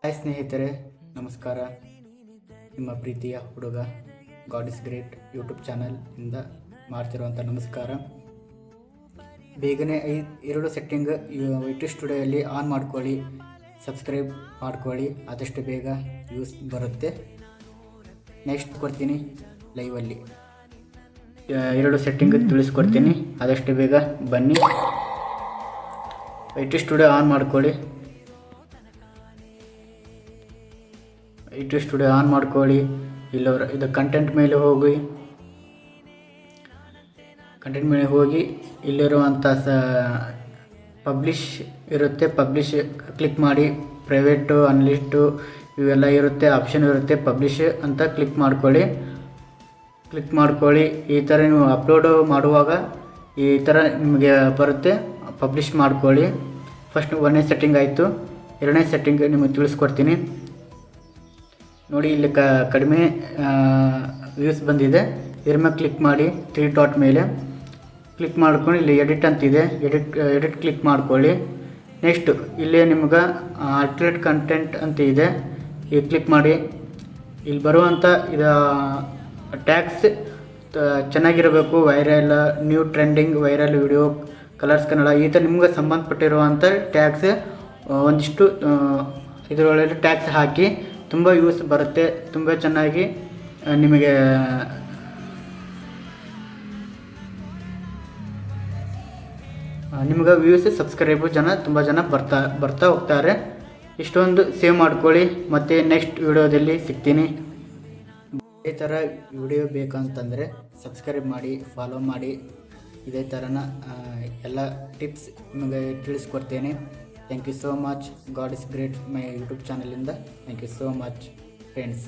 Hi ಸ್ನೇಹಿತರೆ, ನಮಸ್ಕಾರ. ನಿಮ್ಮ ಪ್ರೀತಿಯ ಹುಡುಗ God is great YouTube channel ಮಾಡ್ತಿರುವಂಥ ನಮಸ್ಕಾರ. ಬೇಗನೆ 2 ಸೆಟ್ಟಿಂಗ್ ಯೂಟ್ಯೂಬ್ ಸ್ಟುಡಿಯೋಯಲ್ಲಿ ಆನ್ ಮಾಡ್ಕೊಳ್ಳಿ, ಸಬ್ಸ್ಕ್ರೈಬ್ ಮಾಡ್ಕೊಳ್ಳಿ, ಆದಷ್ಟು ಬೇಗ ಯೂಸ್ ಬರುತ್ತೆ. ನೆಕ್ಸ್ಟ್ ಕೊಡ್ತೀನಿ ಲೈವಲ್ಲಿ 2 ಸೆಟ್ಟಿಂಗ್ ತಿಳಿಸ್ಕೊಡ್ತೀನಿ, ಆದಷ್ಟು ಬೇಗ ಬನ್ನಿ. ಯೂಟ್ಯೂಬ್ ಸ್ಟುಡಿಯೋ ಆನ್ ಮಾಡ್ಕೊಳ್ಳಿ. ಯೂಟ್ಯೂಬ್ ಸ್ಟುಡಿಯೋ ಆನ್ ಮಾಡ್ಕೊಳ್ಳಿ. ಇದು ಕಂಟೆಂಟ್ ಮೇಲೆ ಹೋಗಿ ಇಲ್ಲಿರುವಂಥ ಪಬ್ಲಿಷ್ ಇರುತ್ತೆ. ಪಬ್ಲಿಷ್ ಕ್ಲಿಕ್ ಮಾಡಿ. ಪ್ರೈವೇಟು, ಅನ್ಲಿಸ್ಟು ಇವೆಲ್ಲ ಇರುತ್ತೆ, ಆಪ್ಷನ್ ಇರುತ್ತೆ. ಪಬ್ಲಿಷ್ ಅಂತ ಕ್ಲಿಕ್ ಮಾಡ್ಕೊಳ್ಳಿ. ಈ ಥರ ನೀವು ಅಪ್ಲೋಡು ಮಾಡುವಾಗ ಈ ಥರ ನಿಮಗೆ ಬರುತ್ತೆ. ಪಬ್ಲಿಷ್ ಮಾಡ್ಕೊಳ್ಳಿ. ಫಸ್ಟ್ 1ನೇ ಸೆಟ್ಟಿಂಗ್ ಆಯಿತು. 2ನೇ ಸೆಟ್ಟಿಂಗ್ ನಿಮಗೆ ತಿಳಿಸ್ಕೊಡ್ತೀನಿ ನೋಡಿ. ಇಲ್ಲಿ ಕಡಿಮೆ ವ್ಯೂಸ್ ಬಂದಿದೆ. ಇದ್ರ ಮೇಲೆ ಕ್ಲಿಕ್ ಮಾಡಿ. 3 ಡಾಟ್ ಮೇಲೆ ಕ್ಲಿಕ್ ಮಾಡ್ಕೊಂಡು ಇಲ್ಲಿ ಎಡಿಟ್ ಅಂತಿದೆ, ಎಡಿಟ್ ಕ್ಲಿಕ್ ಮಾಡ್ಕೊಳ್ಳಿ. ನೆಕ್ಸ್ಟ್ ಇಲ್ಲೇ ನಿಮ್ಗೆ ಆಲ್ಟರ್ನೇಟ್ ಕಂಟೆಂಟ್ ಅಂತ ಇದೆ, ಈಗ ಕ್ಲಿಕ್ ಮಾಡಿ. ಇಲ್ಲಿ ಬರುವಂಥ ಇದು ಟ್ಯಾಗ್ಸ್ ಚೆನ್ನಾಗಿರಬೇಕು. Viral, new trending, viral video, colours Kannada, ಈ ಥರ ನಿಮ್ಗೆ ಸಂಬಂಧಪಟ್ಟಿರುವಂಥ ಟ್ಯಾಗ್ಸ್ ಒಂದಿಷ್ಟು ಇದರೊಳಗೆ ಟ್ಯಾಗ್ಸ್ ಹಾಕಿ. ತುಂಬ ಯೂಸ್ ಬರುತ್ತೆ, ತುಂಬ ಚೆನ್ನಾಗಿ ನಿಮಗೆ ವ್ಯೂಸ್, ಸಬ್ಸ್ಕ್ರೈಬು ತುಂಬ ಜನ ಬರ್ತಾ ಹೋಗ್ತಾರೆ. ಇಷ್ಟೊಂದು ಸೇವ್ ಮಾಡ್ಕೊಳ್ಳಿ. ಮತ್ತು ನೆಕ್ಸ್ಟ್ ವಿಡಿಯೋದಲ್ಲಿ ಸಿಗ್ತೀನಿ. ಇದೇ ಥರ ವಿಡಿಯೋ ಬೇಕಂತಂದರೆ ಸಬ್ಸ್ಕ್ರೈಬ್ ಮಾಡಿ, ಫಾಲೋ ಮಾಡಿ. ಇದೇ ಥರನ ಎಲ್ಲ ಟಿಪ್ಸ್ ನಿಮಗೆ ತಿಳಿಸ್ಕೊಡ್ತೇನೆ. Thank you so much. God is great my YouTube ಚಾನಲಿಂದ. Thank you so much friends.